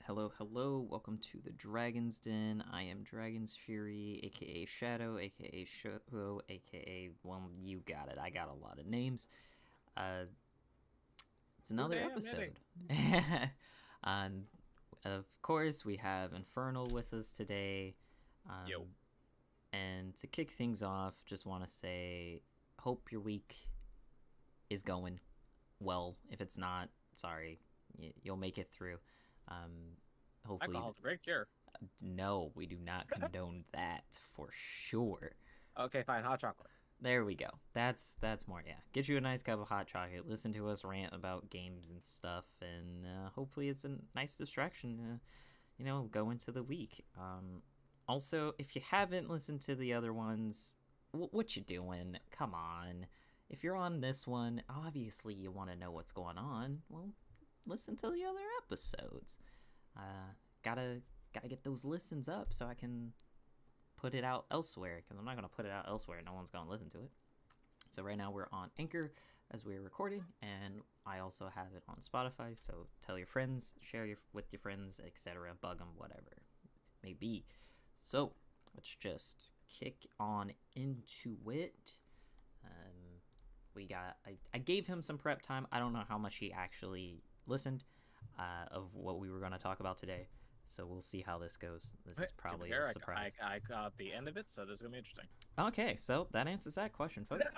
Hello, hello. Welcome to the Dragon's Den. I am Dragon's Fury, aka Shadow, aka Shogo, aka, well, you got it. I got a lot of names. Uh, it's another episode. And of course, we have Infernal with us today. Yo. And to kick things off, just want to say, hope your week is going well. If it's not, sorry, you'll make it through. Hopefully, Alcohol's a great cure. no, we do not condone that for sure. Okay, fine. Hot chocolate. There we go. That's more. Yeah, get you a nice cup of hot chocolate. Listen to us rant about games and stuff, and hopefully it's a nice distraction to, go into the week. Also, if you haven't listened to the other ones, what you doing? Come on. If you're on this one, obviously you want to know what's going on. Well, listen to the other episodes. Gotta get those listens up so I can put it out elsewhere, because I'm not gonna put it out elsewhere. No one's gonna listen to it. So right now we're on Anchor as we're recording, and I also have it on Spotify. So tell your friends, share with your friends, etc. Bug them, whatever may be. So let's just kick on into it. I gave him some prep time. I don't know how much he actually listened of what we were going to talk about today. So we'll see how this goes. This is probably a surprise. I got the end of it, so this is going to be interesting. Okay, so that answers that question, folks.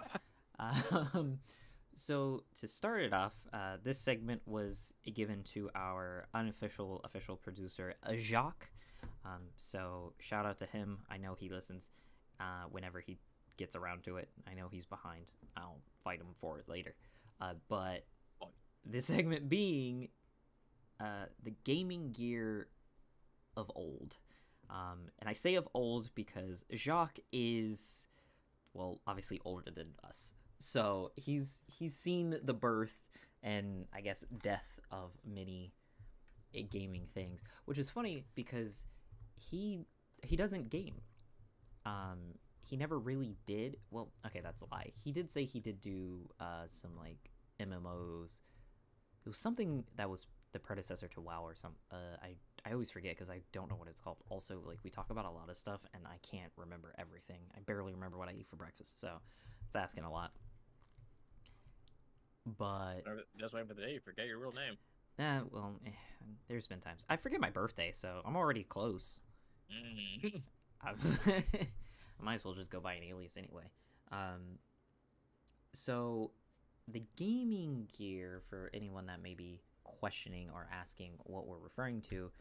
So to start it off, this segment was given to our official producer, Jacques. So shout out to him. I know he listens whenever he gets around to it. I know he's behind. I'll fight him for it later. But this segment being the gaming gear of old. And I say of old because Jacques is, well, obviously older than us. So he's seen the birth and I guess death of many gaming things, which is funny because he doesn't game. He never really did. Well, okay, that's a lie. He did say he did do some like MMOs. It was something that was the predecessor to WoW or some. I always forget because I don't know what it's called. Also, like we talk about a lot of stuff and I can't remember everything. I barely remember what I eat for breakfast, so it's asking a lot. But Just waiting for the day you forget your real name. There's been times I forget my birthday, so I'm already close. I might as well just go buy an alias anyway. So the gaming gear, for anyone that may be questioning or asking what we're referring to,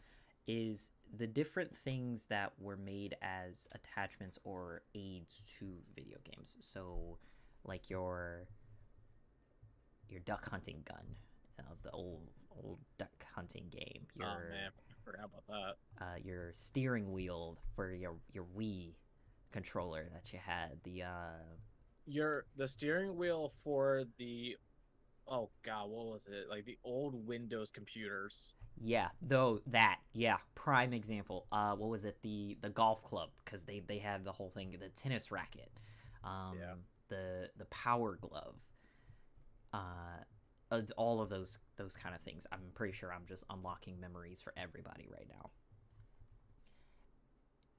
is the different things that were made as attachments or aids to video games. So like your duck hunting gun of the old duck hunting game. Oh man, I forgot about that. Your steering wheel for your Wii controller that you had. The steering wheel for the, oh god, what was it? Like the old Windows computers. Yeah, prime example. What was it? The golf club, because they had the whole thing, the tennis racket, the power glove, all of those kind of things. I'm pretty sure I'm just unlocking memories for everybody right now.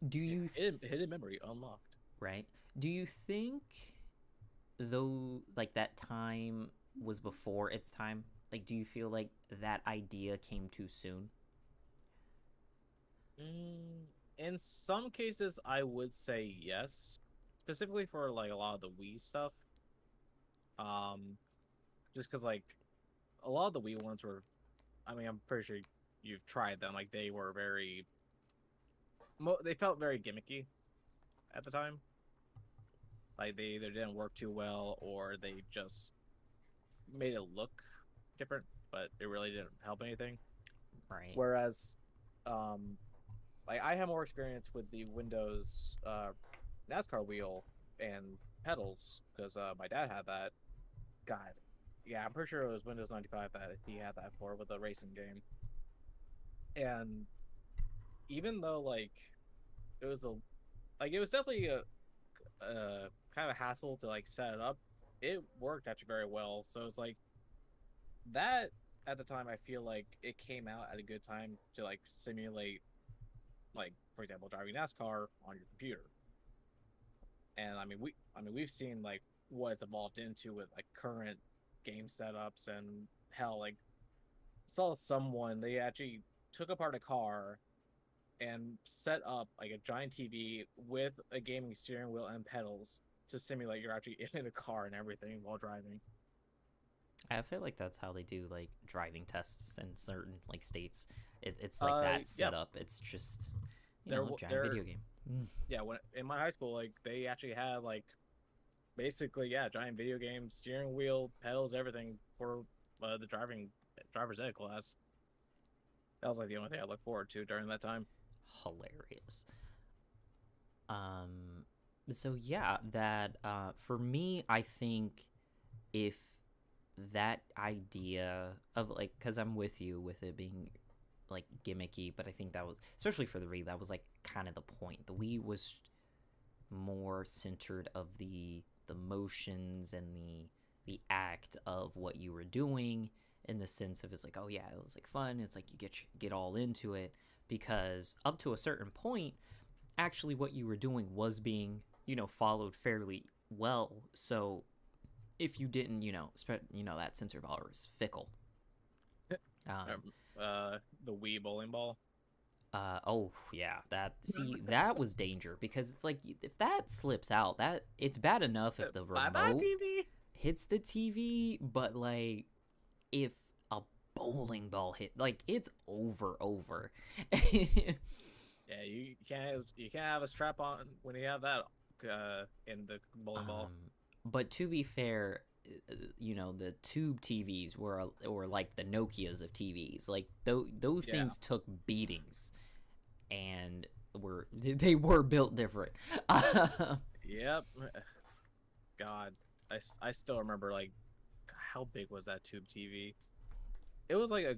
Do you hidden memory unlocked? Right. Do you think, though, like that time was before its time? Like, do you feel like that idea came too soon? In some cases, I would say yes. Specifically for like a lot of the Wii stuff. Just because like a lot of the Wii ones were, I mean, I'm pretty sure you've tried them. Like they were they felt very gimmicky at the time. Like they either didn't work too well or they just made it look different, but it really didn't help anything. Right. Whereas, like I have more experience with the Windows NASCAR wheel and pedals because my dad had that. God, yeah, I'm pretty sure it was Windows 95 that he had that for with the racing game. And even though like it was it was definitely a kind of a hassle to like set it up, it worked actually very well. So it's like that at the time I feel like it came out at a good time to like simulate, like for example, driving NASCAR on your computer. And we've seen like what it's evolved into with like current game setups, and hell, like saw someone, they actually took apart a car and set up like a giant TV with a gaming steering wheel and pedals to simulate you're actually in a car and everything while driving. I feel like that's how they do like driving tests in certain like states. It's like that Yep. setup. It's just They're giant they're video game. Mm. yeah. When in my high school, like they actually had like basically yeah, giant video game, steering wheel, pedals, everything for the driver's ed class. That was like the only thing I looked forward to during that time. Hilarious. Um, so yeah, that for me, I think if that idea of like, because I'm with you with it being like gimmicky, but I think that was especially for the Wii, that was like kind of the point. The Wii was more centered of the motions and the act of what you were doing, in the sense of it's like, oh yeah, it was like fun, it's like you get all into it, because up to a certain point actually what you were doing was being followed fairly well. So if you didn't spread that sensor bar is fickle. um The Wii bowling ball. Oh yeah, that see that was danger, because it's like if that slips out, that it's bad enough if the Bye bye remote TV. hits the TV, but like if a bowling ball hit, like it's over. Yeah, you can't have a strap on when you have that in the bowling ball. But to be fair, the tube TVs were like the Nokias of TVs. Like those Yeah. things took beatings, and they were built different. Yep. God, I still remember like how big was that tube TV? It was like a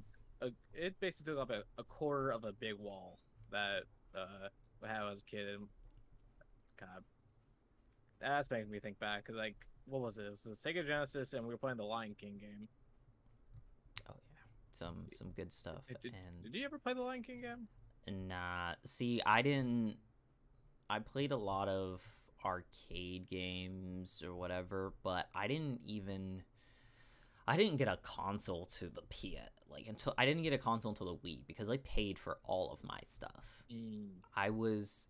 it basically took up a quarter of a big wall that I had as a kid. And God, that's making me think back because like what was it? It was the Sega Genesis, and we were playing the Lion King game. Oh yeah, some good stuff. Did you ever play the Lion King game? And nah, see, I didn't. I played a lot of arcade games or whatever, but I didn't get a console to the PS, like until I didn't get a console until the Wii, because I paid for all of my stuff. Mm. I was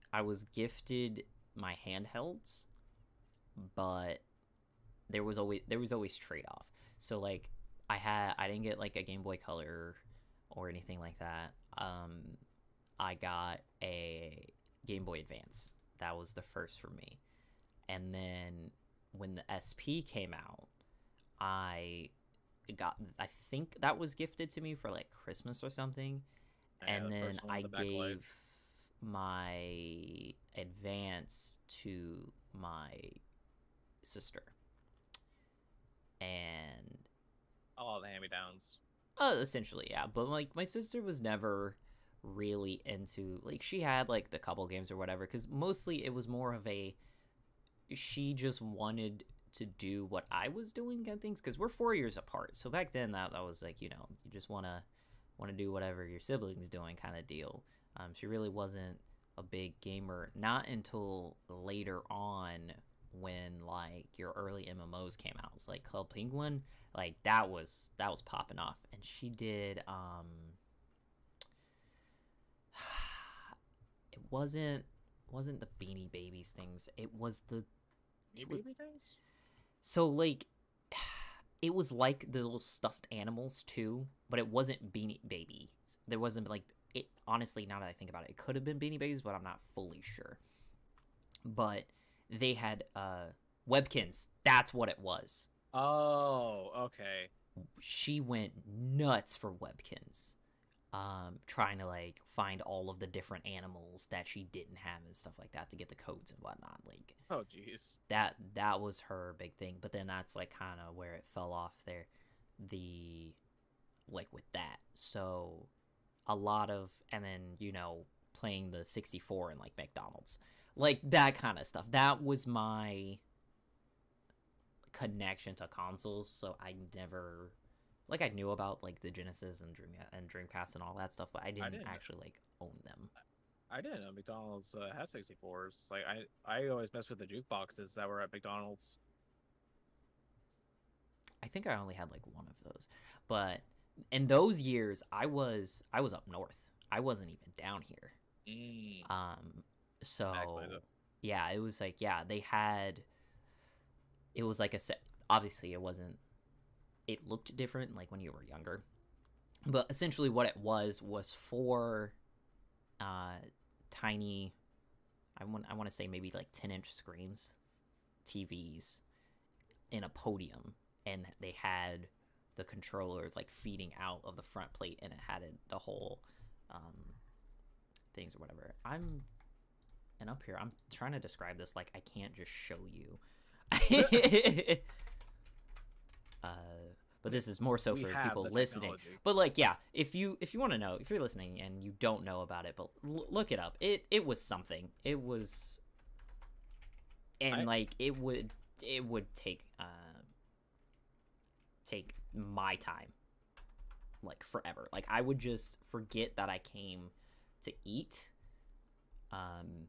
gifted my handhelds, but there was always trade off. So like I didn't get like a Game Boy Color or anything like that. I got a Game Boy Advance. That was the first for me. And then when the SP came out, I I think that was gifted to me for like Christmas or something. Yeah, And the then first one I with the backlight. gave my Advance to my sister. And All the hand-me-downs. essentially, yeah. But like my sister was never really into, like, she had like the couple games or whatever, because mostly it was more of a, she just wanted to do what I was doing and things, because we're 4 years apart. So back then that was like, you just want to do whatever your siblings doing kind of deal. She really wasn't a big gamer, not until later on, when like your early MMOs came out. It's like Club Penguin, like that was popping off. And she did it wasn't the Beanie Babies things. It was the You it was, baby things? so like it was like the little stuffed animals too, but it wasn't Beanie Babies. There wasn't like it. Honestly, now that I think about it, it could have been Beanie Babies, but I'm not fully sure. But they had Webkins. That's what it was. Oh, okay. She went nuts for Webkins, trying to like find all of the different animals that she didn't have and stuff like that to get the codes and whatnot. Like Oh, jeez. that was her big thing. But then that's like kind of where it fell off there, the like with that. So a lot of, and then playing the 64 and like McDonald's, like that kind of stuff. That was my connection to consoles. So I never like I knew about like the Genesis and Dreamcast and all that stuff, but I I didn't didn't. actually like own them. I didn't know McDonald's has 64s. Like I always mess with the jukeboxes that were at McDonald's. I think I only had like one of those, but in those years, I was up north. I wasn't even down here. Mm, Um, that explains so it. yeah, it was like yeah, they had. It was like a set. Obviously, it wasn't. It looked different like when you were younger, but essentially what it was four uh, tiny. I want to say maybe like 10-inch screens, TVs in a podium, and they had the controllers like feeding out of the front plate, and it had the whole um, things or whatever. And up here, I'm trying to describe this like I can't just show you. uh, but this is more so We for have people the listening. technology. But like, yeah, if you want to know, if you're listening and you don't know about it, but look it up. It was something. It was, and I like it would take my time like forever. Like I would just forget that I came to eat, um,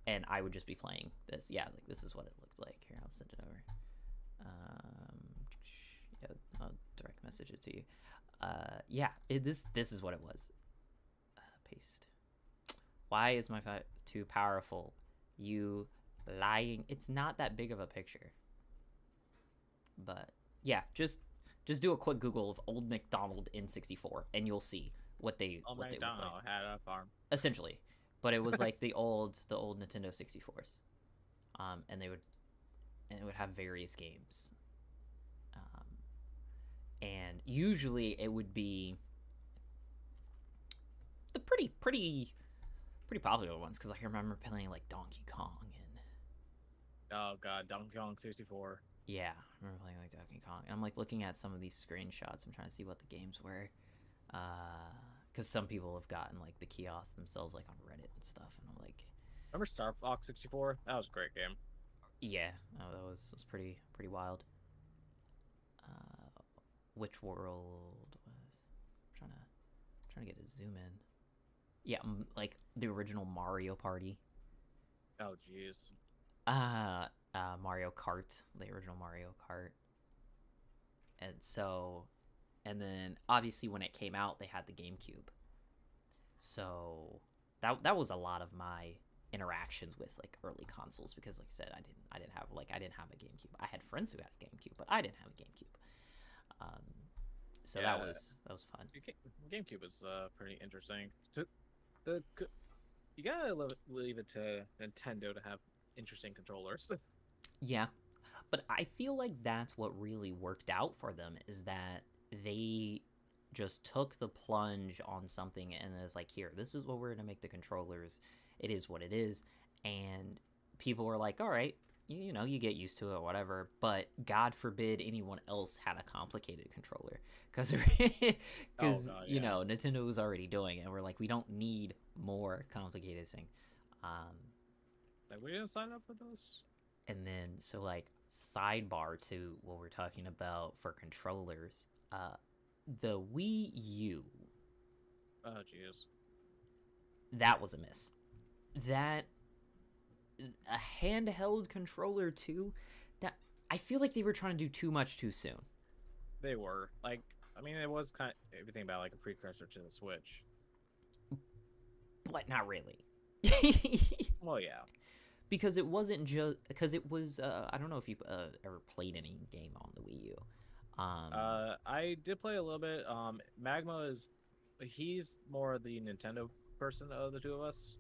and I would just be playing this. Yeah, like this is what it looked like. Here, I'll send it over. Yeah, I'll direct message it to you. Yeah, this is what it was. Paste. Why is my phone too powerful? You lying. It's not that big of a picture. But yeah, just do a quick Google of Old McDonald N64, and you'll see what they Oh, what they look like. McDonald had a farm. Essentially, but it was like the old Nintendo 64s, and it would have various games, um, and usually it would be the pretty popular ones because I remember playing like Donkey Kong and Oh god, Donkey Kong 64. yeah, I remember playing like Donkey Kong. And I'm like looking at some of these screenshots. I'm trying to see what the games were, because some people have gotten like the kiosks themselves like on Reddit and stuff, and I'm like, Remember Star Fox 64? That was a great game. yeah, oh, that was pretty wild. Which world was? I'm trying to get a zoom in. Yeah, like the original Mario Party. Oh jeez. Mario Kart, the original Mario Kart. And so, and then obviously when it came out, they had the GameCube. So that was a lot of my interactions with like early consoles because, like I said, I didn't have a GameCube. I had friends who had a GameCube, but I didn't have a GameCube. Um, so Yeah, that was fun. GameCube was pretty interesting. The you gotta leave it to Nintendo to have interesting controllers. Yeah, but I feel like that's what really worked out for them is that they just took the plunge on something and it's like, here, this is what we're gonna make the controllers. It is what it is, and people were like, all right, you know, you get used to it, whatever. But God forbid anyone else had a complicated controller, because Oh because god, you yeah. know Nintendo was already doing it. And we're like, we don't need more complicated thing. Um, Like we didn't sign up for those. and then so like sidebar to what we're talking about for controllers, the Wii U, Oh jeez. that was a miss. That a handheld controller too. That I feel like they were trying to do too much too soon. They were like, I mean, it was kind of everything about like a precursor to the Switch. But not really. Well, yeah. Because it wasn't just because it was I don't know if you ever played any game on the Wii U. I did play a little bit. Magma is, he's more the Nintendo person of the two of us.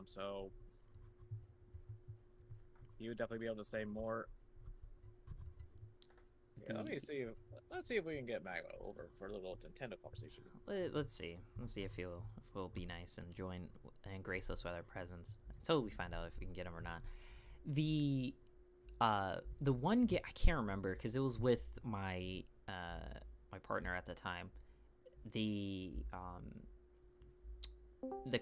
So he would definitely be able to say more. Yeah, the let's see if we can get Magma over for a little Nintendo conversation. let's see if he'll be nice and join and grace us with our presence until we find out if we can get him or not. The one game I can't remember because it was with my my partner at the time. The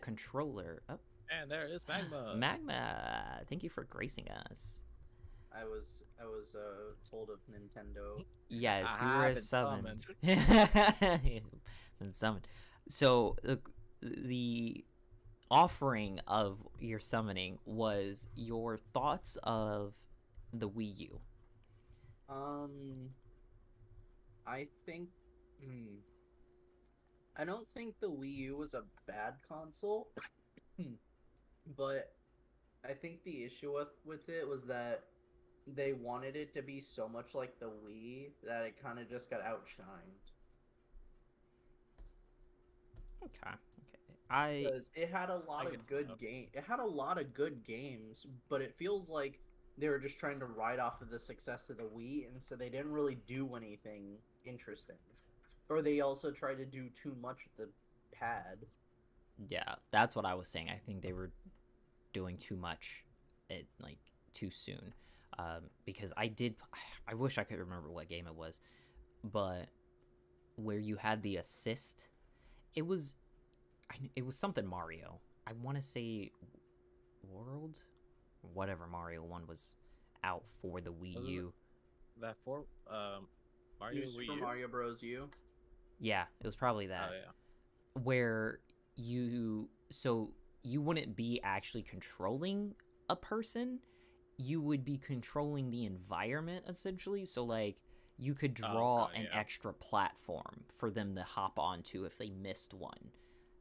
controller. Oh, And there is Magma. Magma, thank you for gracing us. I was told of Nintendo. Yes, you I were have been summoned. summoned. Been summoned. So the offering of your summoning was your thoughts of the Wii U. Um, I think. Hmm, I don't think the Wii U was a bad console, but I think the issue with it was that they wanted it to be so much like the Wii that it kind of just got outshined. Okay. Okay. I Because it had a I lot guess of so. good game. It had a lot of good games, but it feels like they were just trying to ride off of the success of the Wii, and so they didn't really do anything interesting. Or they also tried to do too much with the pad. yeah, that's what I was saying. I think they were doing too much, it like too soon. Because I wish I could remember what game it was, but where you had the assist, it was it was something Mario. I want to say World, whatever Mario one was out for the Wii Was it U. that for New Mario Wii Super U? Mario Bros. U. Yeah, it was probably Oh that. yeah. Where you wouldn't be actually controlling a person, you would be controlling the environment essentially. So like you could Oh draw god, an yeah. extra platform for them to hop onto if they missed one.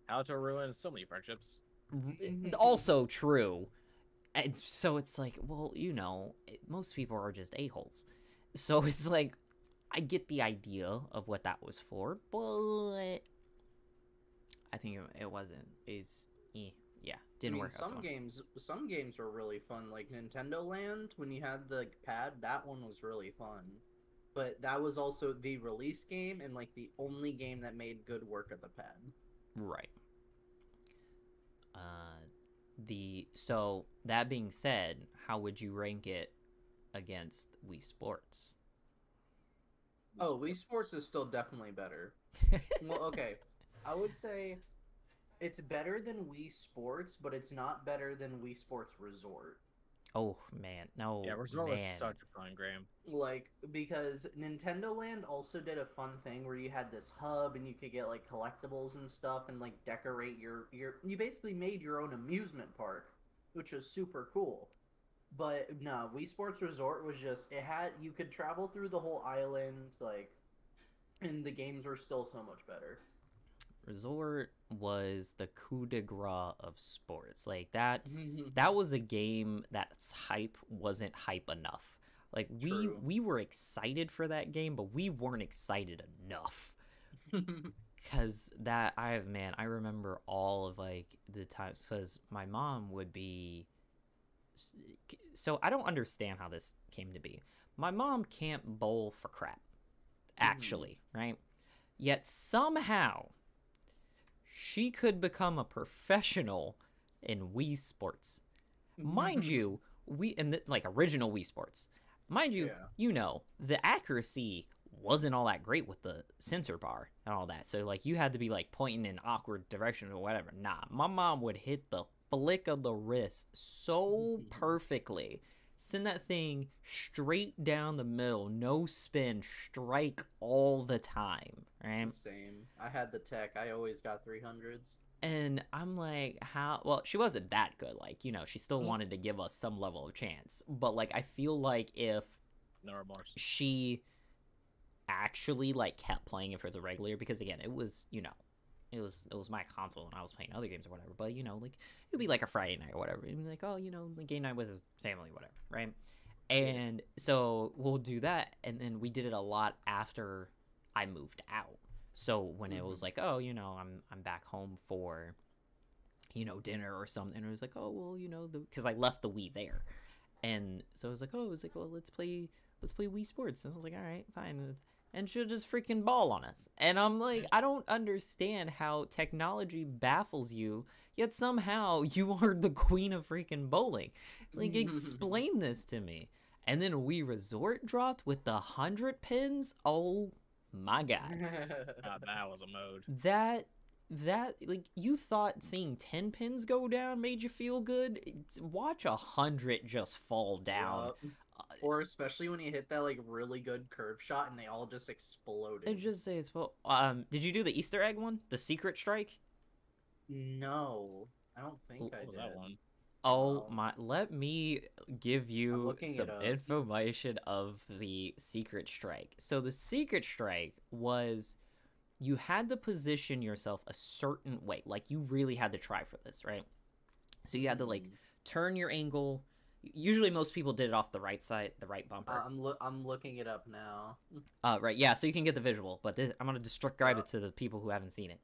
How to ruin so many friendships. Also true. And so it's like, well, most people are just a-holes. So it's like, I get the idea of what that was for, but I think it wasn't. Yeah, I didn't mean, work out so well. some games were really fun. Like Nintendo Land, when you had the pad, that one was really fun. But that was also the release game and like the only game that made good work of the pad. Right. Uh, so that being said, how would you rank it against Wii Sports? Oh, Wii Sports is still definitely better. Well, okay. I would say it's better than Wii Sports, but it's not better than Wii Sports Resort. Oh man, Yeah, no Resort was man. such a fun game. Like, because Nintendo Land also did a fun thing where you had this hub and you could get like collectibles and stuff and like decorate your you basically made your own amusement park, which was super cool. But no, Wii Sports Resort was just it had you could travel through the whole island, like, and the games were still so much better. Resort was the coup de grace of sports. Like that was a game that's hype wasn't hype enough. Like we True. we were excited for that game, but we weren't excited enough. Cause that I remember all of like the times because my mom would be so I don't understand how this came to be. My mom can't bowl for crap, actually, right? Yet somehow she could become a professional in Wii Sports. Mind you, we in the, like original Wii Sports. Mind you, Yeah. the accuracy wasn't all that great with the sensor bar and all that. So like you had to be like pointing in awkward directions or whatever. Nah, my mom would hit the flick of the wrist so perfectly. Send that thing straight down the middle, no spin, strike all the time, right? Same. I had the tech. I always got 300s. And I'm like, how? Well, she wasn't that good. Like, she still wanted to give us some level of chance. But, like, I feel like if No remorse. she actually, like, kept playing it for the regular, because, again, it was, it was my console and I was playing other games or whatever. But, like, it'd be like a Friday night or whatever. It'd be like, oh, the game night with his family, whatever, right? And so we'll do that. And then we did it a lot after I moved out. So when it was like, oh, I'm back home for, dinner or something, it was like, oh, well, because I left the Wii there, and so it was like, well, let's play Wii Sports, and I was like, all right, fine, and she'll just freaking ball on us, and I'm like, I don't understand how technology baffles you, yet somehow you are the queen of freaking bowling. Like, explain this to me. And then Wii Resort dropped with the 100 pins. Oh my god. That was a mode. That like you thought seeing 10 pins go down made you feel good. Watch 100 just fall down. Yup. Or especially when you hit that like really good curve shot and they all just exploded. It just says, well, did you do the Easter egg one, the secret strike? No, I don't think I What was did. that one? Oh my, let me give you looking some it up. information of the secret strike. So the secret strike was you had to position yourself a certain way. Like you really had to try for this, right? So you had to like turn your angle. Usually most people did it off the right side, the right bumper. I'm looking it up now. Right, yeah, so you can get the visual, but I'm going to describe it to the people who haven't seen it.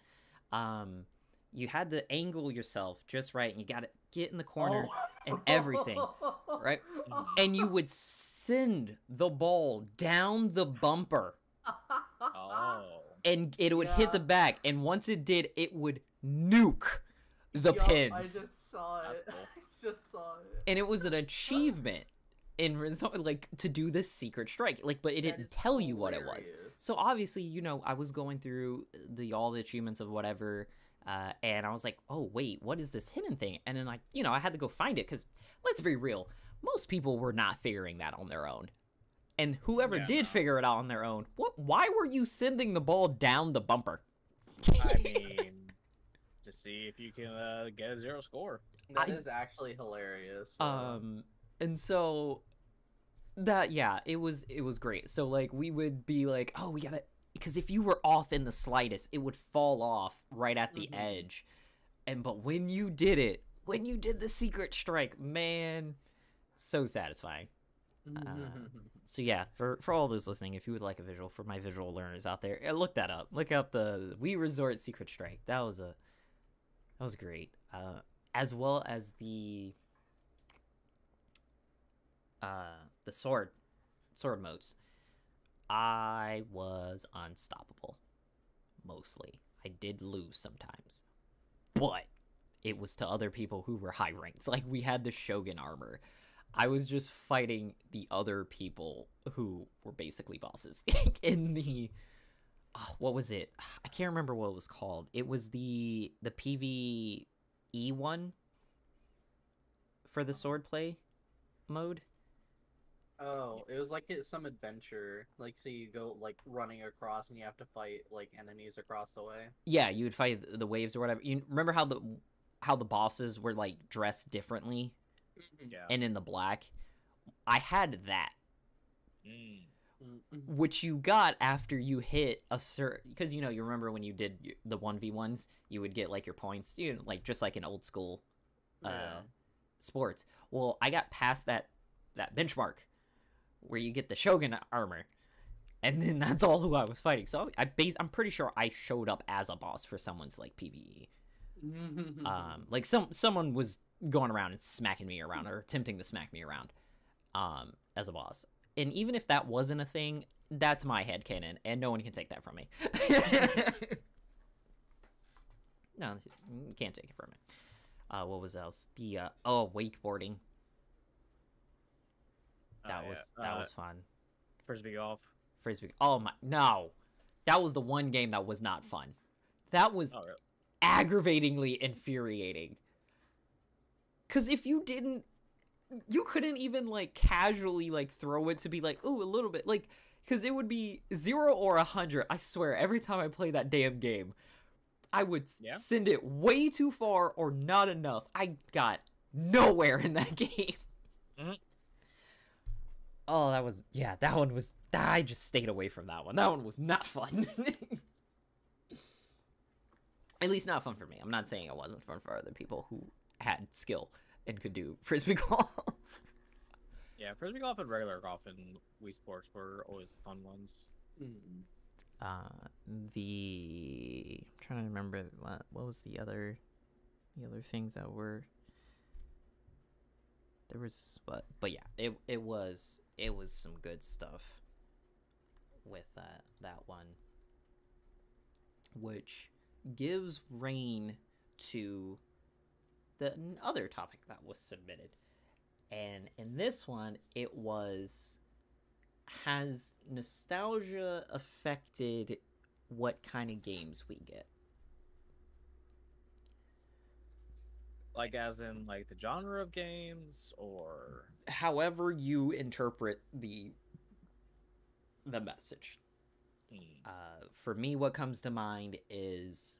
You had to angle yourself just right, and you got to get in the corner and everything, right? And you would send the ball down the bumper. Oh. And it would hit the back, and once it did, it would nuke the pins. I just saw it. Cool. I just saw it. And it was an achievement in like to do this secret strike, like, but it didn't tell you what it was. So obviously, you know, I was going through all the achievements of whatever, and I was like, oh wait, what is this hidden thing? And then, like, you know, I had to go find it, because let's be real, most people were not figuring that on their own. And whoever did figure it out on their own, why were you sending the ball down the bumper? I mean, to see if you can get a 0 score. That is actually hilarious. And so that, yeah, it was great. So like we would be like, oh, we gotta, because if you were off in the slightest, it would fall off right at the edge. But when you did it, when you did the secret strike, man, so satisfying. So yeah, for all those listening, if you would like a visual, for my visual learners out there, look that up. Look up the Wii Resort Secret Strike. That was great. As well as the sword modes. I was unstoppable. Mostly. I did lose sometimes, but it was to other people who were high ranked. Like, we had the Shogun armor. I was just fighting the other people who were basically bosses in the what was it? I can't remember what it was called. It was the PvE one for the swordplay mode. Oh, it was like some adventure. Like, so you go like running across and you have to fight like enemies across the way. Yeah, you would fight the waves or whatever. You remember how the bosses were like dressed differently? Yeah. And in the black, I had that, which you got after you hit a certain, because, you know, you remember when you did the 1v1s, you would get like your points, you know, like just like in old school sports. Well, I got past that benchmark where you get the Shogun armor, and then that's all who I was fighting. So I'm pretty sure I showed up as a boss for someone's like PvE. Like someone was going around and smacking me around, or attempting to smack me around as a boss. And even if that wasn't a thing, that's my headcanon, and no one can take that from me. No, you can't take it from me. What was else? The wakeboarding. That was fun. Frisbee golf. Oh my, no. That was the one game that was not fun. That was really? Aggravatingly infuriating. Because if you couldn't even like casually like throw it to be like, ooh, a little bit, like, because it would be 0 or 100. I swear, every time I play that damn game, I would send it way too far or not enough. I got nowhere in that game. Oh, that one was, I just stayed away from that one. That one was not fun. At least not fun for me. I'm not saying it wasn't fun for other people who had skill and could do frisbee golf. Yeah, frisbee golf and regular golf and Wii Sports were always the fun ones. I'm trying to remember what was the other things that were. There was, but yeah, it was some good stuff with that one, which gives reign to the other topic that was submitted. And in this one, it was, has nostalgia affected what kind of games we get? Like as in like the genre of games, or However you interpret the message. For me, what comes to mind is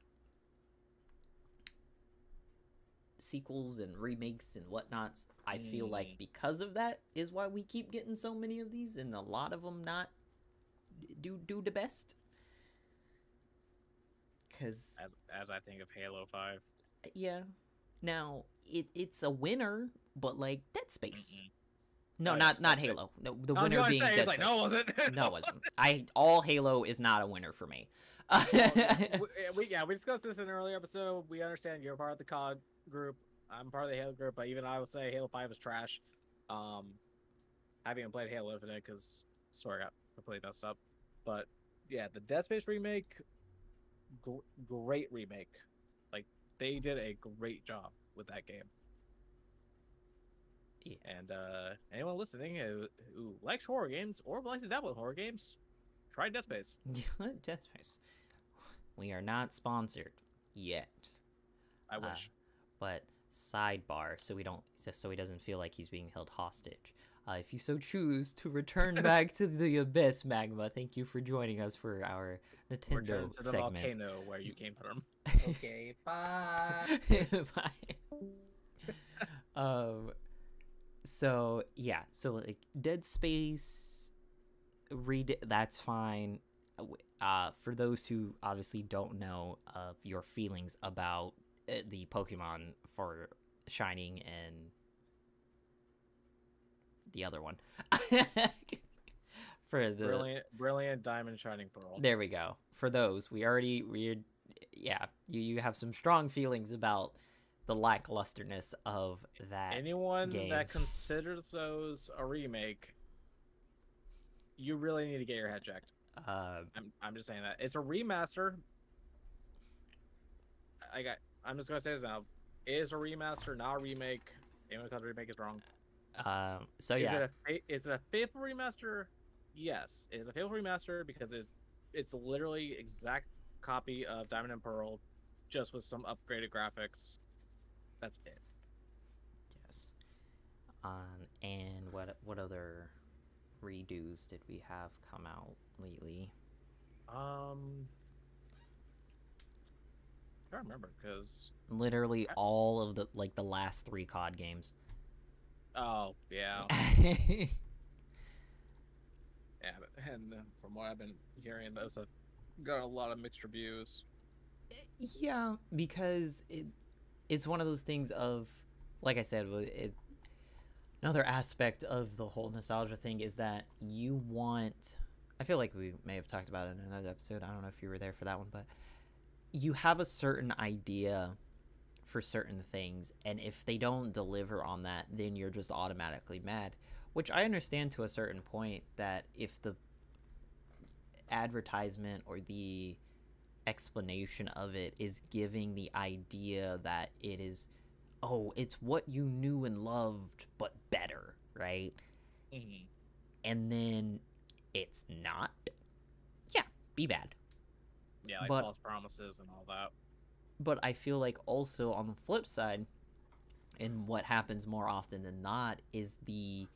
sequels and remakes and whatnots. I feel like because of that is why we keep getting so many of these, and a lot of them not do the best. Because as I think of Halo 5. yeah, now it's a winner, but like Dead Space. Mm-mm. No, Oh, not yes, not Dead Space. Halo. No, the I was winner gonna being say, Dead it's like, Space. no, it wasn't. No, it wasn't. All Halo is not a winner for me. Well, we discussed this in an earlier episode. We understand you're part of the COG group. I'm part of the Halo group, but even I would say Halo 5 is trash. Um, I haven't even played Halo Infinite because story got completely messed up. But yeah, the Dead Space remake, great remake. Like they did a great job with that game. Yeah. And anyone listening who likes horror games or would like to dabble in horror games, try Dead Space. Dead Space. We are not sponsored yet. I wish. But sidebar, so he doesn't feel like he's being held hostage. If you so choose to return back to the abyss, Magma, thank you for joining us for our Nintendo Return to the segment. volcano where you came from. Okay, bye. Bye. So yeah, so like Dead Space, that's fine. For those who obviously don't know your feelings about the Pokemon for Shining and the other one, for the brilliant Diamond Shining Pearl. There we go. For those, you have some strong feelings about the lacklusterness of that. Anyone game. that considers those a remake, you really need to get your head checked. I'm just saying that it's a remaster. I'm just gonna say this now. It is a remaster, not a remake. Anyone who calls a remake is wrong. So yeah, is it a faithful remaster? Yes, it is a faithful remaster because it's literally exact copy of Diamond and Pearl, just with some upgraded graphics. That's it. Yes. And what other redos did we have come out lately? I don't remember because literally all of the last 3 COD games. Oh yeah. Yeah, and from what I've been hearing, those have got a lot of mixed reviews. Yeah, because it's one of those things of, like I said, another aspect of the whole nostalgia thing is that you want. I feel like we may have talked about it in another episode. I don't know if you were there for that one, but you have a certain idea for certain things, and if they don't deliver on that, then you're just automatically mad, which I understand to a certain point, that if the advertisement or the explanation of it is giving the idea that it is, oh, it's what you knew and loved but better, right? Mm-hmm. And then it's not, yeah, be bad. Yeah, like false promises and all that. But I feel like also on the flip side, and what happens more often than not, is the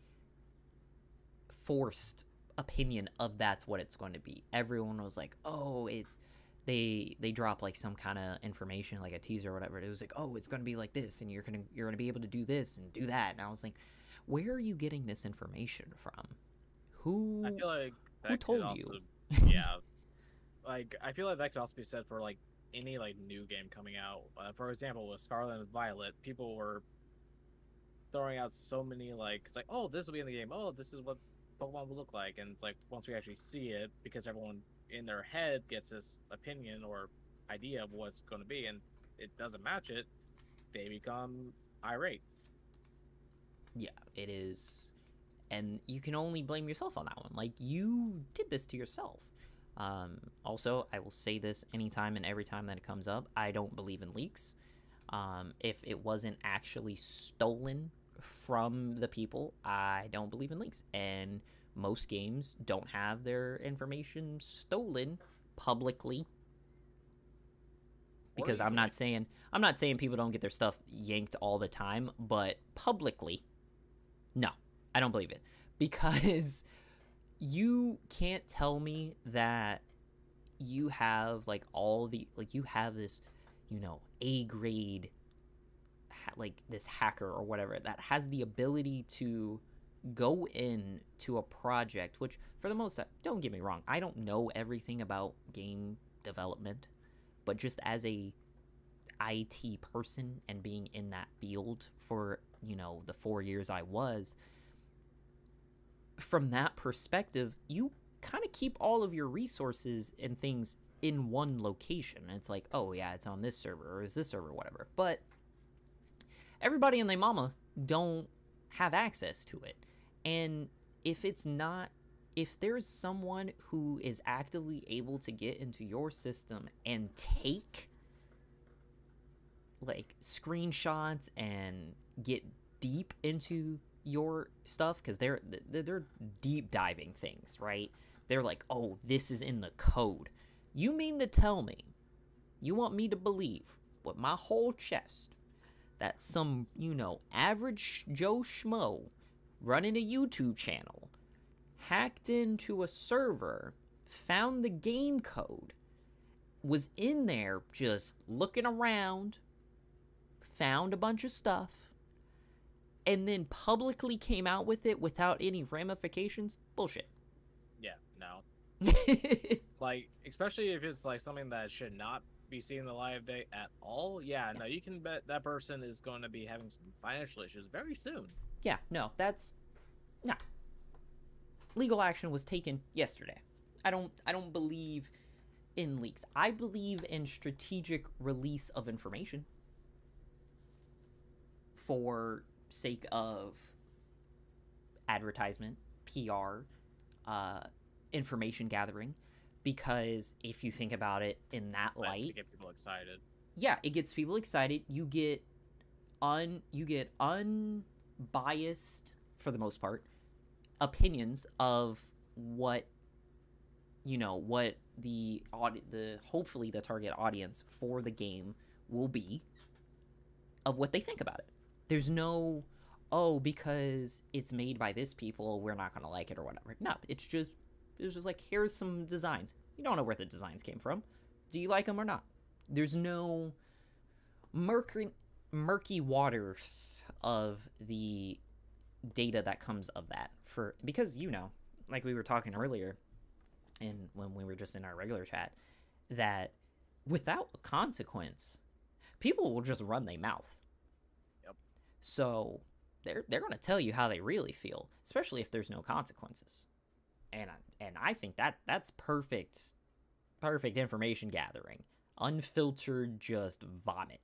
forced opinion of that's what it's going to be. Everyone was like, oh, it's they drop like some kind of information, like a teaser or whatever. It was like, oh, it's going to be like this, and you're gonna be able to do this and do that. And I was like, where are you getting this information from? I feel like who told you? Yeah, like I feel like that could also be said for like any like new game coming out. For example, with Scarlet and Violet, people were throwing out so many like, it's like, oh, this will be in the game. Oh, this is what Pokemon will look like, and it's like once we actually see it, because everyone in their head gets this opinion or idea of what's going to be, and it doesn't match it, they become irate. Yeah, it is, and you can only blame yourself on that one. Like, you did this to yourself. Also, I will say this anytime and every time that it comes up, I don't believe in leaks. If it wasn't actually stolen from the people, I don't believe in leaks. And most games don't have their information stolen publicly. because I'm not saying people don't get their stuff yanked all the time, but publicly, no, I don't believe it, because you can't tell me that you have like all the like you have this, you know, A grade like this hacker or whatever that has the ability to go in to a project, which for the most part, don't get me wrong, I don't know everything about game development, but just as a IT person and being in that field for, you know, the 4 years I was, from that perspective, you kind of keep all of your resources and things in one location. It's like, oh yeah, it's on this server or is this server, whatever. But everybody and their mama don't have access to it. And if there's someone who is actively able to get into your system and take like screenshots and get deep into your stuff, because they're deep diving things, right? They're like, oh, this is in the code. You mean to tell me you want me to believe with my whole chest that some, you know, average Joe Schmo running a YouTube channel hacked into a server, found the game code, was in there just looking around, found a bunch of stuff, and then publicly came out with it without any ramifications? Bullshit. Yeah, no. Like, especially if it's like something that should not be seen in the light of day at all. Yeah, no, you can bet that person is going to be having some financial issues very soon. Yeah, no, that's no. Legal action was taken yesterday. I don't believe in leaks. I believe in strategic release of information for sake of advertisement, PR, information gathering, because if you think about it in that light, to get people excited. Yeah, it gets people excited. You get unbiased, for the most part, opinions of what, you know, what the hopefully the target audience for the game will be, of what they think about it. There's no, oh, because it's made by this people, we're not gonna like it or whatever. No, it's just like, here's some designs. You don't know where the designs came from. Do you like them or not? There's no murky waters of the data that comes of that, because, you know, like we were talking earlier, and when we were just in our regular chat, that without a consequence, people will just run their mouth. Yep. So they're going to tell you how they really feel, especially if there's no consequences. And I think that's perfect information gathering. Unfiltered, just vomit.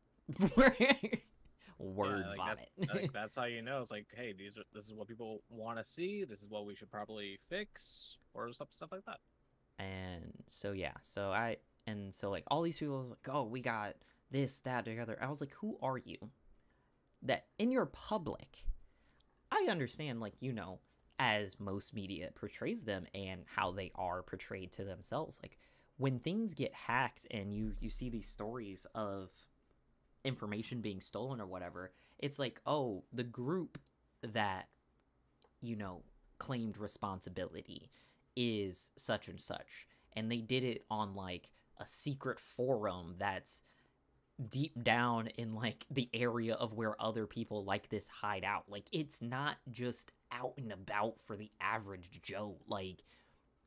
Word vomit. That's how you know. It's like, hey, this is what people want to see. This is what we should probably fix, or stuff like that. And so yeah, so like all these people was like, oh, we got this, that, together. I was like, who are you? That in your public, I understand, like, you know, as most media portrays them and how they are portrayed to themselves. Like, when things get hacked and you see these stories of information being stolen or whatever, it's like, oh, the group that, you know, claimed responsibility is such and such, and they did it on like a secret forum that's deep down in like the area of where other people like this hide out. Like, it's not just out and about for the average Joe. Like,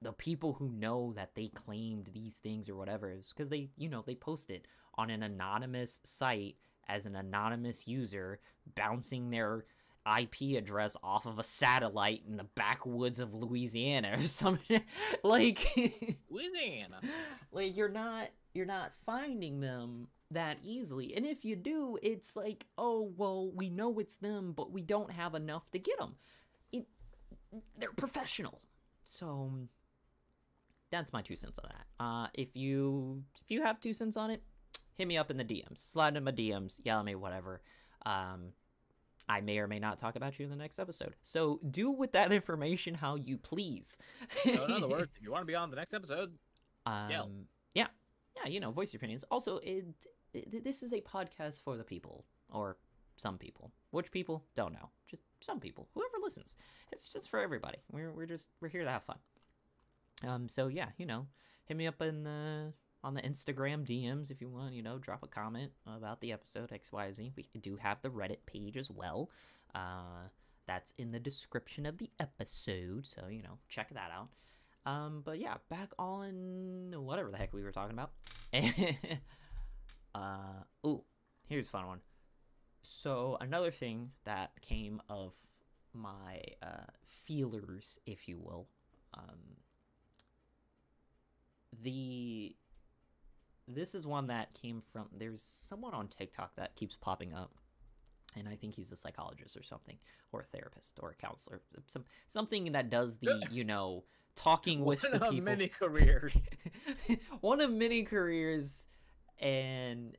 the people who know that they claimed these things or whatever is because they, you know, they post it on an anonymous site as an anonymous user, bouncing their IP address off of a satellite in the backwoods of Louisiana or something. Like, Louisiana. Like, you're not finding them that easily. And if you do, it's like, oh, well, we know it's them, but we don't have enough to get them. They're professional. So that's my 2 cents on that. If you have 2 cents on it, hit me up in the DMs. Slide in my DMs, yell at me, whatever. I may or may not talk about you in the next episode. So do with that information how you please. So in other words, if you want to be on the next episode, yell. Yeah, you know, voice your opinions. Also, this is a podcast for the people, or some people. Which people? Don't know. Just some people. Whoever listens. It's just for everybody. We're here to have fun. So yeah, hit me up on the Instagram DMs if you want, drop a comment about the episode XYZ. We do have the Reddit page as well. That's in the description of the episode, so check that out. But yeah, back on whatever the heck we were talking about. Ooh, here's a fun one. So another thing that came of my feelers, if you will, this is one that came from, there's someone on TikTok that keeps popping up, and I think he's a psychologist or something, or a therapist, or a counselor, something that does the talking with the people. One of many careers. One of many careers, and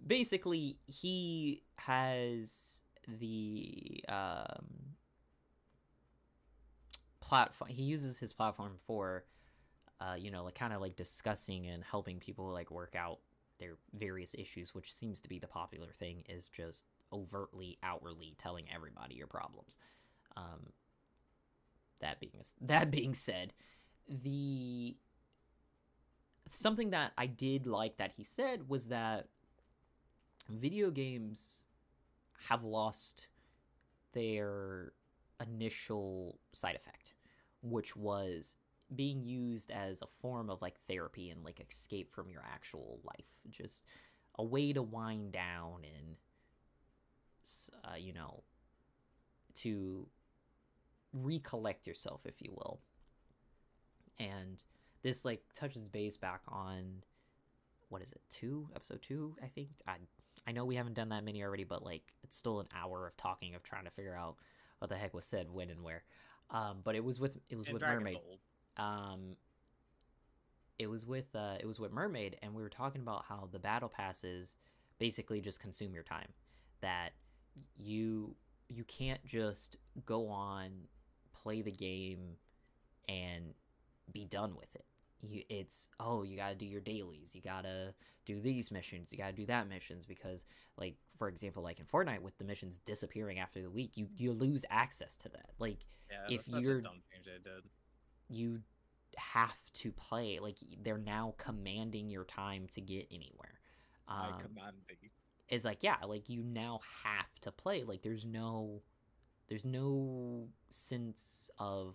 basically he has the platform. He uses his platform for kind of discussing and helping people work out their various issues, which seems to be the popular thing, is just outwardly telling everybody your problems. That being said, something that I did like that he said was that video games have lost their initial side effect, which was being used as a form of therapy and escape from your actual life, just a way to wind down and to recollect yourself, if you will. And this touches base back on, what is it, episode 2, I think. I know we haven't done that many already, but it's still an hour of talking, of trying to figure out what the heck was said when and where. But it was with Mermaid. It was with Mermaid, and we were talking about how the battle passes basically just consume your time. That you can't just go on, play the game, and be done with it. You gotta do your dailies, you gotta do these missions, you gotta do that missions, because for example, in Fortnite, with the missions disappearing after the week, you lose access to that. If you're dumb change they did. You have to play, they're now commanding your time to get anywhere. It's you now have to play. There's no sense of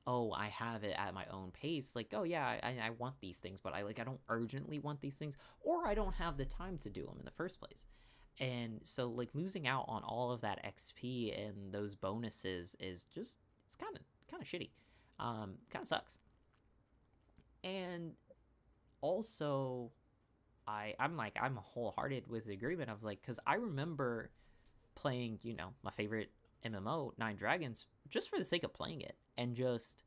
oh, I have it at my own pace. Oh yeah, I want these things, but I don't urgently want these things, or I don't have the time to do them in the first place. And so losing out on all of that XP and those bonuses is just, it's kind of shitty. Kind of sucks. And also, I'm wholehearted with the agreement of because I remember playing my favorite MMO, Nine Dragons, just for the sake of playing it and just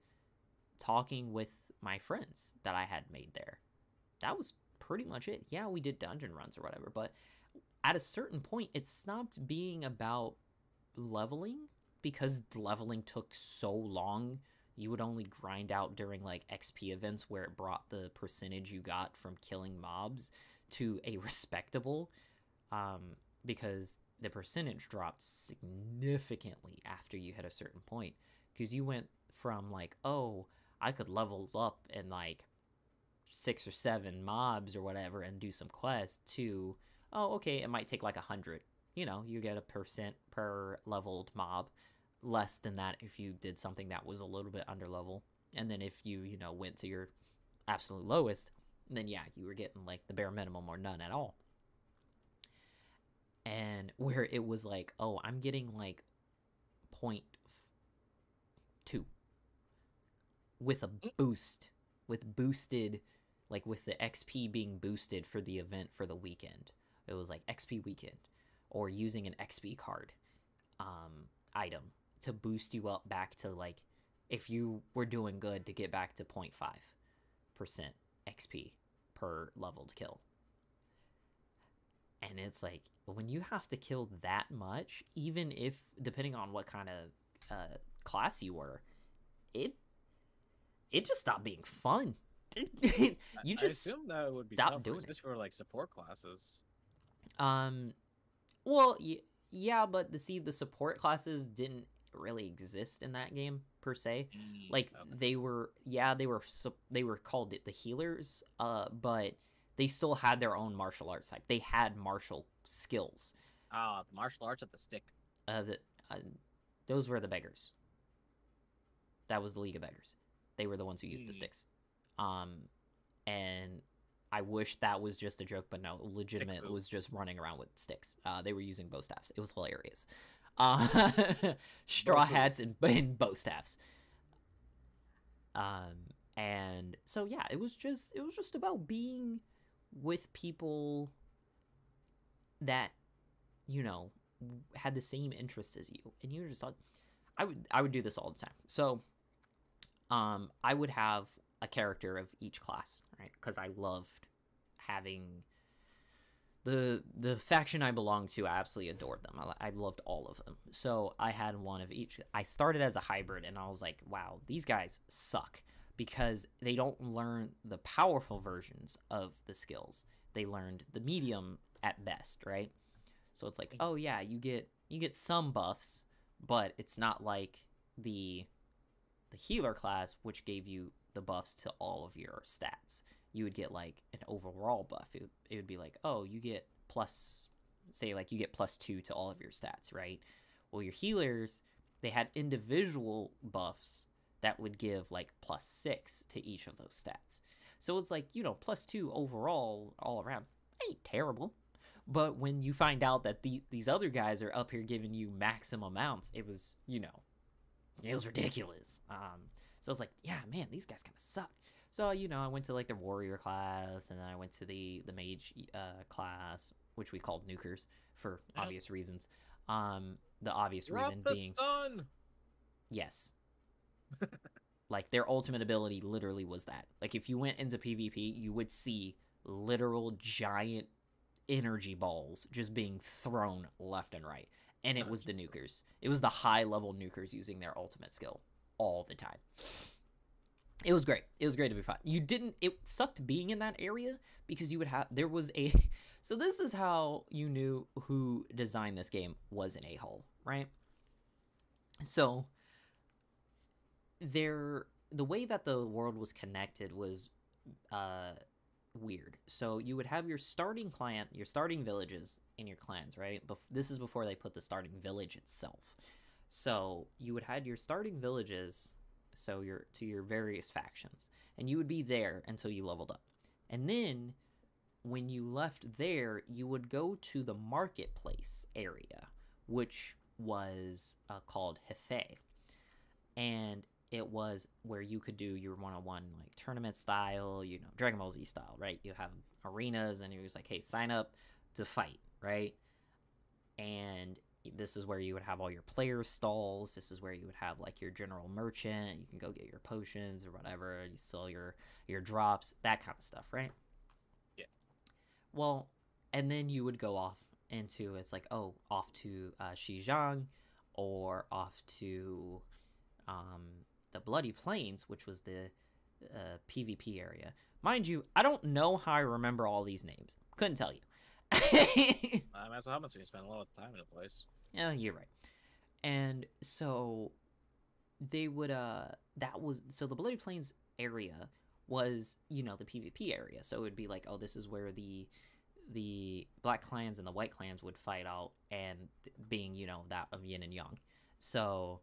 talking with my friends that I had made there. That was pretty much it. Yeah, we did dungeon runs or whatever, but at a certain point it stopped being about leveling, because leveling took so long. You would only grind out during XP events where it brought the percentage you got from killing mobs to a respectable, because the percentage dropped significantly after you hit a certain point, because you went from oh, I could level up in 6 or 7 mobs or whatever and do some quests, to, oh, okay, it might take 100. You get a percent per leveled mob, less than that if you did something that was a little bit under level. And then if you went to your absolute lowest, then yeah, you were getting the bare minimum or none at all. And where it was oh, I'm getting 0.2 with a boost, with boosted, with the XP being boosted for the event for the weekend. It was XP weekend, or using an XP card item to boost you up back to if you were doing good, to get back to 0.5% XP per leveled kill. And it's when you have to kill that much, even if, depending on what kind of class you were, it just stopped being fun. You I just assume that would be stop tougher, doing it. especially for like support classes. Well, yeah, but the support classes didn't really exist in that game per se. Like Okay. they were called the healers, but they still had their own martial arts type. They had martial skills. Ah, the martial arts at the stick. The, uh, those were the beggars. That was the League of Beggars. They were the ones who used the sticks. And I wish that was just a joke, but no, legitimate was just running around with sticks. They were using bow staffs. It was hilarious. Straw hats and bow staffs. And so yeah, it was just about being with people that, you know, had the same interest as you, and you were just like, I would do this all the time. So, I would have a character of each class, right? Because I loved having the faction I belonged to. I absolutely adored them. I loved all of them. So I had one of each. I started as a hybrid, and I was like, wow, these guys suck because they don't learn the powerful versions of the skills. They learned the medium at best, right? So it's like, oh yeah, you get some buffs, but it's not like the healer class, which gave you the buffs to all of your stats. You would get like an overall buff. It would be like, oh, you get plus, say like you get +2 to all of your stats, right? Well, your healers, they had individual buffs that would give like +6 to each of those stats. So it's like, you know, +2 overall all around ain't terrible. But when you find out that these other guys are up here giving you maximum amounts, it was, you know, it was ridiculous. So I was like, yeah, man, these guys kind of suck. So, you know, I went to like the warrior class, and then I went to the mage class, which we called nukers for obvious reasons. The obvious reason being, yes, like their ultimate ability literally was that. Like if you went into PvP, you would see literal giant energy balls just being thrown left and right. And it was the nukers. It was the high level nukers using their ultimate skill all the time. It was great. It was great to be fun. It sucked being in that area because there was a, so this is how you knew who designed this game was an a-hole, right? So the way that the world was connected was weird. So you would have your starting clan, your starting villages in your clans, right? This is before they put the starting village itself. So you would have your starting villages, so your various factions, and you would be there until you leveled up. And then when you left there, you would go to the marketplace area, which was called Hefe. And it was where you could do your one-on-one like tournament style, you know, Dragon Ball Z style, right? You have arenas, and it was like, hey, sign up to fight, right? And this is where you would have all your player stalls. This is where you would have like your general merchant. You can go get your potions or whatever. You sell your drops, that kind of stuff, right? Yeah. Well, and then you would go off into, it's like, oh, off to Xizang, or off to the Bloody Plains, which was the PvP area. Mind you, I don't know how I remember all these names. Couldn't tell you. That's what happens when you spend a lot of time in a place. Yeah, you're right. And so they would so the Bloody Plains area was, you know, the PvP area. So it would be like, oh, this is where the black clans and the white clans would fight out, and being, you know, that of yin and yang. So,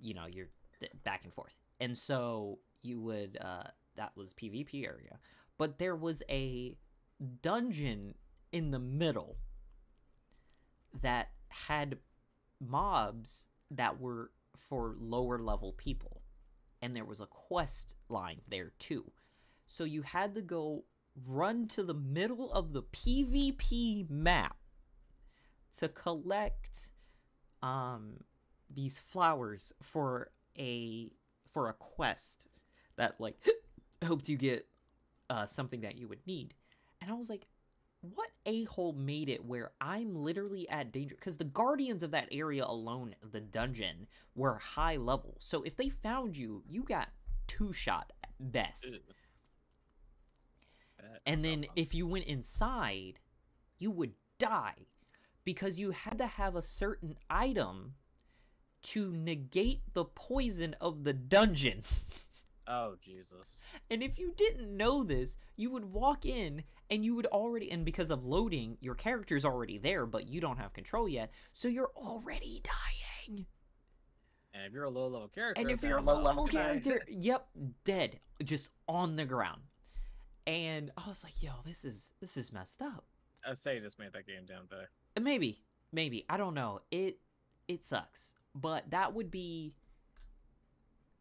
you know, you're back and forth. And so you would that was PvP area. But there was a dungeon in the middle that had mobs that were for lower level people, and there was a quest line there too. So you had to go run to the middle of the PvP map to collect these flowers for a quest that like helped you get something that you would need. And I was like, what a-hole made it where I'm literally at danger? Because the guardians of that area alone, of the dungeon, were high level. So if they found you, you got 2-shot at best. And then if you went inside, you would die because you had to have a certain item to negate the poison of the dungeon. Oh, Jesus. And if you didn't know this, you would walk in and you would already, and because of loading, your character's already there, but you don't have control yet, so you're already dying. And if you're a low-level character... And if you're a low-level character, yep, dead, just on the ground. And I was like, yo, this is messed up. I say just made that game down there. Maybe, I don't know. It sucks, but that would be...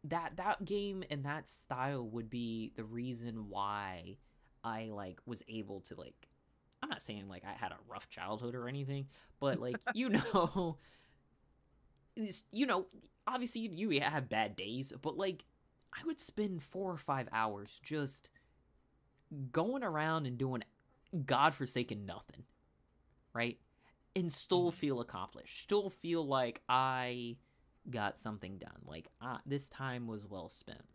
That game and that style would be the reason why I like was able to like, I'm not saying like I had a rough childhood or anything, but like you know, obviously you have bad days, but like I would spend 4 or 5 hours just going around and doing godforsaken nothing, right? And still feel accomplished, still feel like I got something done, like this time was well spent.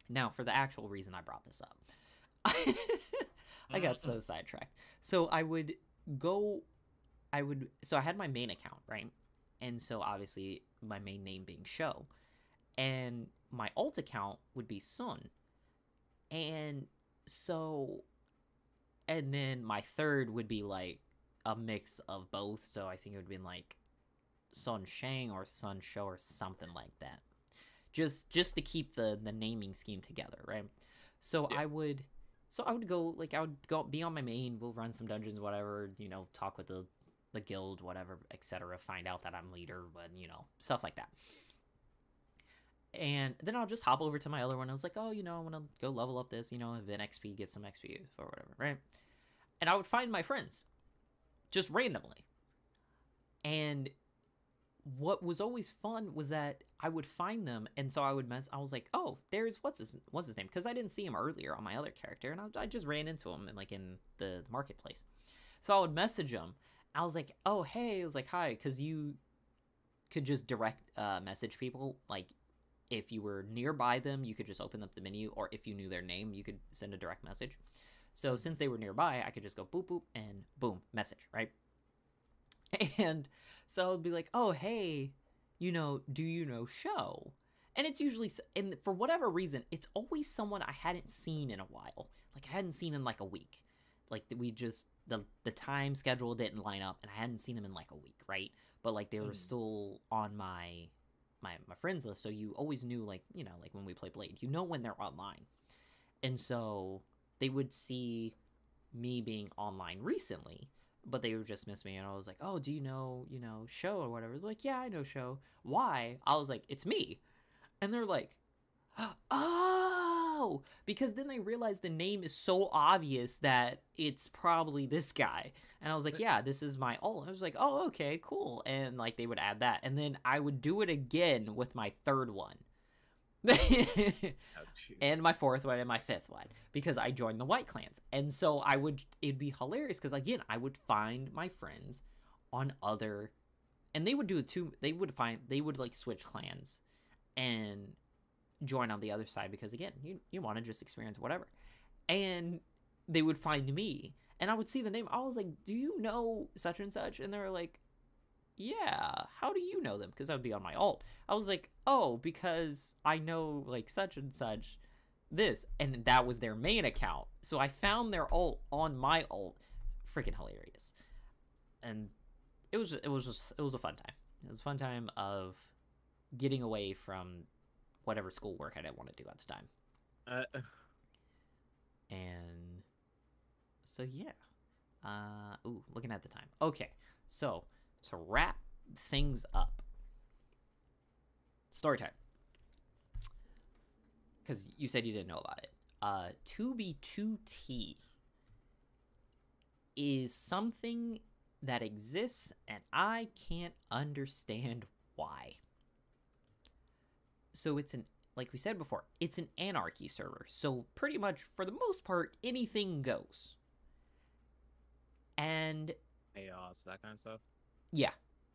Now for the actual reason I brought this up, I got so sidetracked. So I had my main account, right? And so obviously my main name being Show, and my alt account would be Sun, and then my third would be like a mix of both, so I think it would have been like Sun Shang or Sun Show or something like that, just to keep the naming scheme together, right? So yeah. I would go be on my main, we'll run some dungeons, whatever, talk with the guild, whatever, etc., find out that I'm leader, but stuff like that. And then I'll just hop over to my other one. I was like, oh, I want to go level up this, event XP, get some XP or whatever, right? And I would find my friends just randomly. And what was always fun was that I would find them, and so I was like, oh, there's what's his name, because I didn't see him earlier on my other character, and I just ran into him in the marketplace. So I would message him. I was like, oh, hey, I was like, hi, because you could just direct message people, like if you were nearby them, you could just open up the menu, or if you knew their name, you could send a direct message. So since they were nearby, I could just go boop boop and boom, message, right? And so I'll be like, oh, hey, do you know Show? And it's usually, and for whatever reason, it's always someone I hadn't seen in a while. Like, I hadn't seen in like a week. Like, we just, the time schedule didn't line up, and I hadn't seen them in like a week, right? But like, they were still on my friends list, so you always knew, like, like when we play Blade, when they're online. And so they would see me being online recently, but they would just miss me, and I was like, oh, do you know Show or whatever? They're like, yeah, I know Show. Why? I was like, it's me. And they're like, oh, because then they realized the name is so obvious that it's probably this guy. And I was like, yeah, this is my alt. I was like, oh, okay, cool. And like, they would add that, and then I would do it again with my third one. And my fourth one and my fifth one, because I joined the White Clans. And so it'd be hilarious, because again, I would find my friends on other, and they would do it too. They would like switch clans and join on the other side, because again, you want to just experience whatever. And they would find me, and I would see the name. I was like, do you know such and such? And they were like, yeah, how do you know them? Because I would be on my alt. I was like, oh, because I know like such and such this, and that was their main account. So I found their alt on my alt. Freaking hilarious. And it was a fun time. It was a fun time of getting away from whatever schoolwork I didn't want to do at the time. And so yeah. Looking at the time. Okay, so to wrap things up, story time, because you said you didn't know about it. 2B2T is something that exists, and I can't understand why. So it's like we said before, it's an anarchy server, so pretty much for the most part anything goes. And chaos, that kind of stuff. Yeah,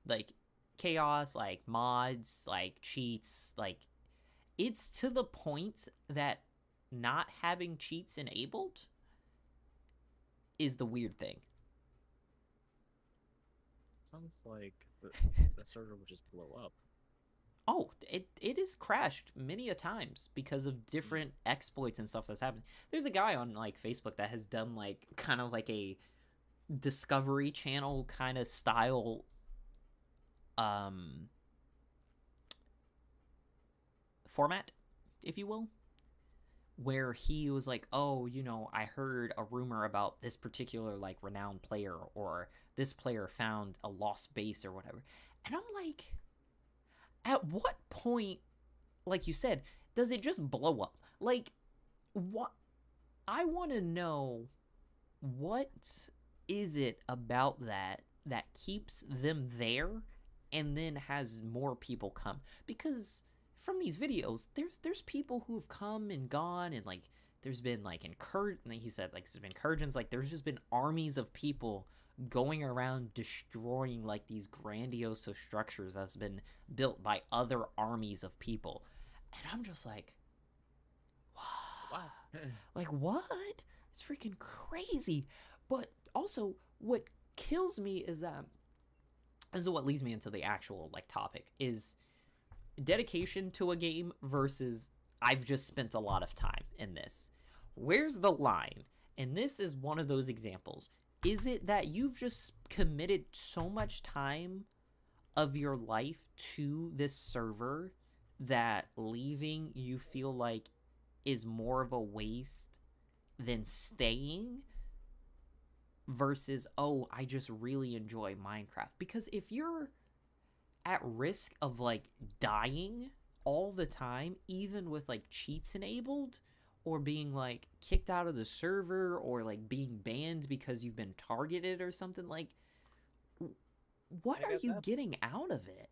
like chaos, like mods, like cheats, like it's to the point that not having cheats enabled is the weird thing. Sounds like the server would just blow up. Oh, it is crashed many a times because of different exploits and stuff that's happened. There's a guy on like Facebook that has done like kind of like a Discovery Channel kind of style format, if you will, where he was like, oh, you know, I heard a rumor about this particular like renowned player, or this player found a lost base or whatever. And I'm like, at what point, like you said, does it just blow up? Like, what? I want to know, what is it about that keeps them there and then has more people come? Because from these videos, there's people who have come and gone, and like there's been like he said like there's been incursions, like there's just been armies of people going around destroying like these grandiose structures that's been built by other armies of people. And I'm just like, wow. Like, what? It's freaking crazy. But also, what kills me is that, this is what leads me into the actual like topic, is dedication to a game versus I've just spent a lot of time in this. Where's the line? And this is one of those examples. Is it that you've just committed so much time of your life to this server that leaving you feel like is more of a waste than staying? Versus, oh, I just really enjoy Minecraft? Because if you're at risk of like dying all the time, even with like cheats enabled, or being like kicked out of the server, or like being banned because you've been targeted or something, like what are you getting out of it?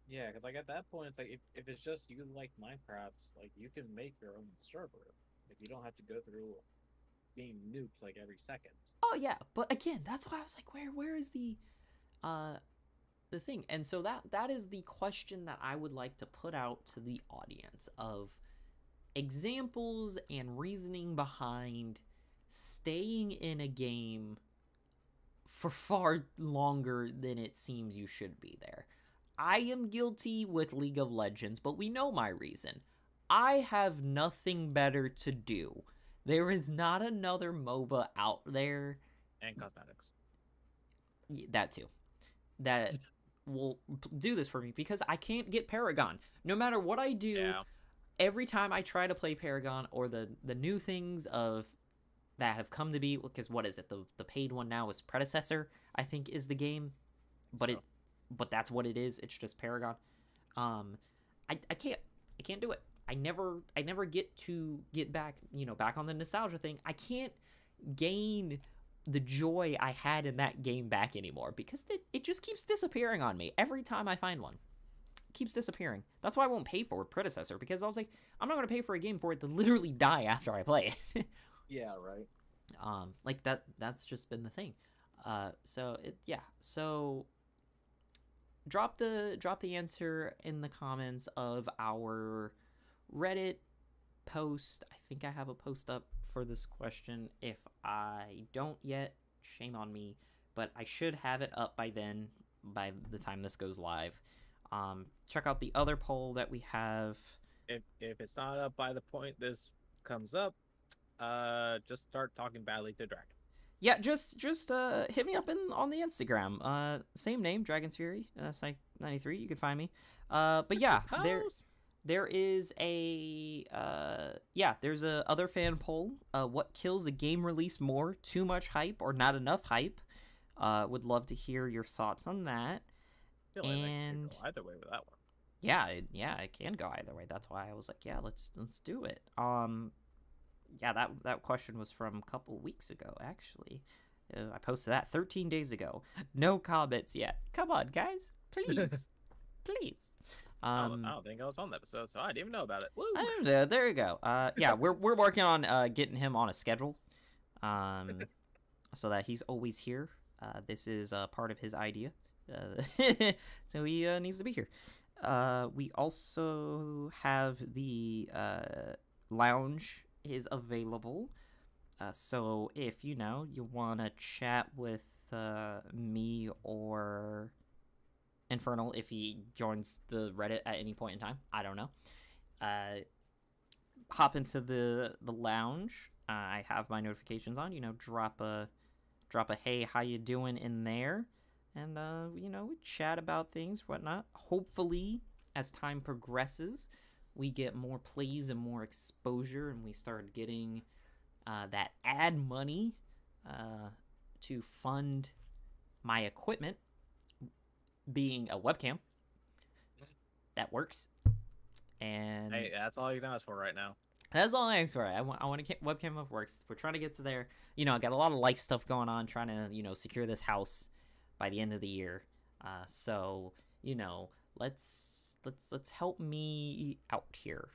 Yeah, because like at that point, it's like if it's just you like Minecraft, like you can make your own server. Like you don't have to go through being nuked like every second. Oh yeah, but again, that's why I was like, where is the thing? And so that is the question that I would like to put out to the audience, of examples and reasoning behind staying in a game for far longer than it seems you should be there. I am guilty with League of Legends, but we know my reason. I have nothing better to do. There is not another MOBA out there. And cosmetics. That too. That will do this for me, because I can't get Paragon. No matter what I do, every time I try to play Paragon, or the new things of that have come to be, because what is it? The paid one now is Predecessor, I think, is the game. But so. But that's what it is. It's just Paragon. I can't do it. I never get back, back on the nostalgia thing. I can't gain the joy I had in that game back anymore, because it just keeps disappearing on me every time I find one. It keeps disappearing. That's why I won't pay for Predecessor, because I was like, I'm not going to pay for a game for it to literally die after I play it. Yeah, right. Like that's just been the thing. So drop the answer in the comments of our Reddit post. I think I have a post up for this question. If I don't yet, shame on me, but I should have it up by then, by the time this goes live. Check out the other poll that we have. If it's not up by the point this comes up, just start talking badly to Dragon. Yeah, just hit me up on the Instagram. Same name, Dragon's Fury. 93. You can find me. But yeah, there is a there's a other fan poll. What kills a game release more? Too much hype or not enough hype? Would love to hear your thoughts on that. I feel like it can go either way with that one. Yeah, it can go either way. That's why I was like, yeah, let's do it. Yeah, that question was from a couple weeks ago, actually. I posted that 13 days ago. No comments yet. Come on, guys. Please. Please. I don't think I was on the episode, so I didn't even know about it. Woo! There you go. Yeah, we're working on getting him on a schedule, so that he's always here. This is part of his idea. So he needs to be here. We also have the lounge is available. So if you want to chat with me or Infernal, if he joins the Reddit at any point in time, I don't know. Hop into the lounge. I have my notifications on. Drop a hey, how you doing in there, and we chat about things, whatnot. Hopefully, as time progresses, we get more plays and more exposure, and we start getting that ad money to fund my equipment, being a webcam that works. And Hey, that's all you can ask for right now. that's all I ask for. I want a webcam that works. We're trying to get to there. I got a lot of life stuff going on, trying to secure this house by the end of the year. So let's help me out here.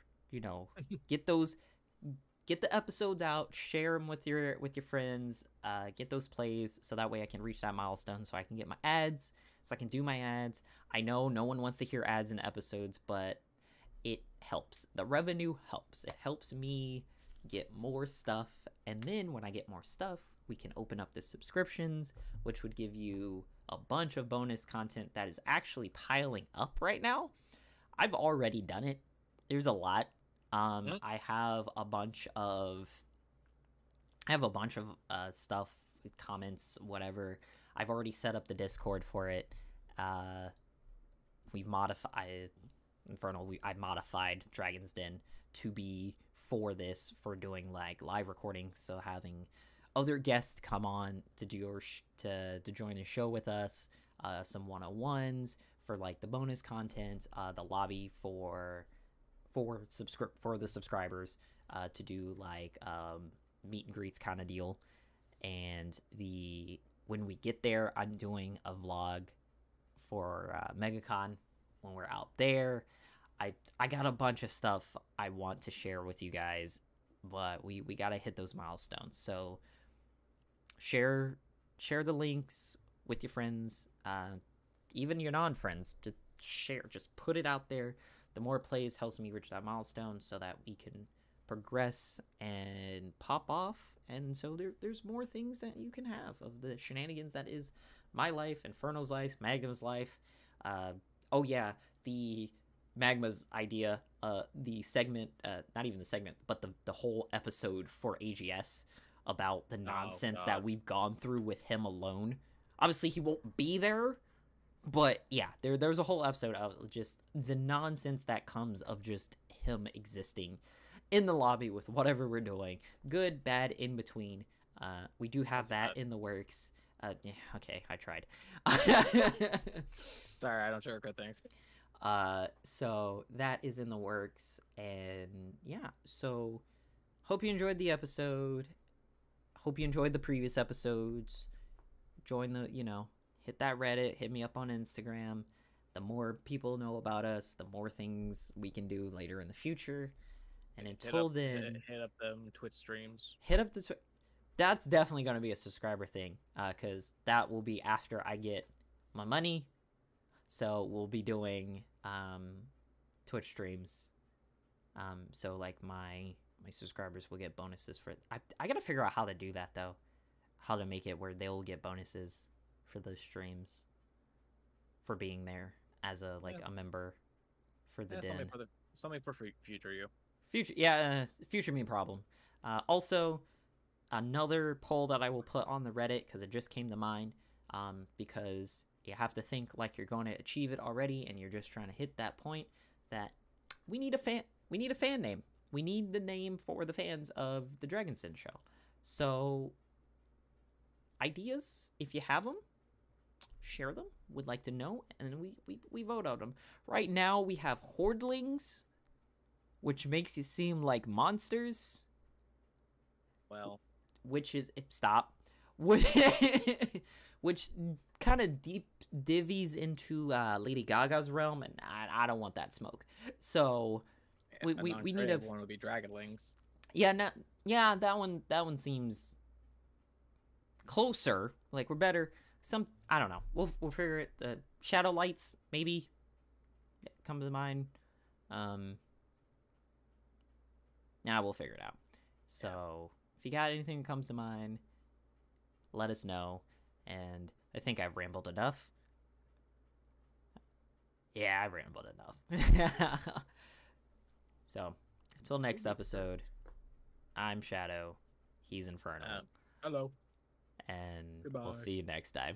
Get the episodes out, share them with your friends, get those plays, so that way I can reach that milestone, so I can get my ads, so I can do my ads. I know no one wants to hear ads in episodes, but it helps. The revenue helps. It helps me get more stuff, and then when I get more stuff, we can open up the subscriptions, which would give you a bunch of bonus content that is actually piling up right now. I've already done it. There's a lot. I have a bunch of stuff, comments, whatever. I've already set up the Discord for it. We've modified Infernal. I've modified Dragon's Den to be for doing like live recordings. So having other guests come on to do to join the show with us, some 101s for like the bonus content, the lobby for the subscribers, to do like meet and greets kind of deal. And when we get there, I'm doing a vlog for MegaCon when we're out there. I got a bunch of stuff I want to share with you guys, but we gotta hit those milestones. So share the links with your friends, even your non-friends. Just put it out there. The more plays helps me reach that milestone, so that we can progress and pop off. And so there's more things that you can have of the shenanigans that is my life, Infernal's life, Magma's life. Oh yeah, the Magma's idea, the segment, not even the segment, but the whole episode for AGS about the nonsense that we've gone through with him alone. Obviously, he won't be there, but yeah, there's a whole episode of just the nonsense that comes of just him existing in the lobby with whatever we're doing, good, bad, in between. We do have that in the works. Yeah, okay, I tried. Sorry, I don't sugarcoat things. So that is in the works, and yeah, so hope you enjoyed the episode. Hope you enjoyed the previous episodes. Join hit that Reddit, hit me up on Instagram. The more people know about us, the more things we can do later in the future. And until then, hit up them Twitch streams. Hit up the that's definitely going to be a subscriber thing, because that will be after I get my money. So we'll be doing Twitch streams. So like my subscribers will get bonuses for. I gotta figure out how to do that though, how to make it where they'll get bonuses for those streams for being there as a member for the den. Something for future you. Future me problem. Also, another poll that I will put on the Reddit, because it just came to mind, because you have to think like you're going to achieve it already, and you're just trying to hit that point that we need a fan name. We need the name for the fans of the Dragon's Den show. So ideas, if you have them, share them. Would like to know, and we vote on them. Right now we have Hordlings, which makes you seem like monsters. Well, which is stop, which kind of deep divvies into Lady Gaga's realm, and I don't want that smoke. So we need a one would be Dragonlings. Yeah, that one seems closer. Like we're better. I don't know. We'll figure it. Shadow Lights maybe come to mind. We'll figure it out. So if you got anything that comes to mind, let us know. And I think I've rambled enough. Yeah, I rambled enough. So, until next episode, I'm Shadow. He's Infernal. Hello. And Goodbye. we'll see you next time.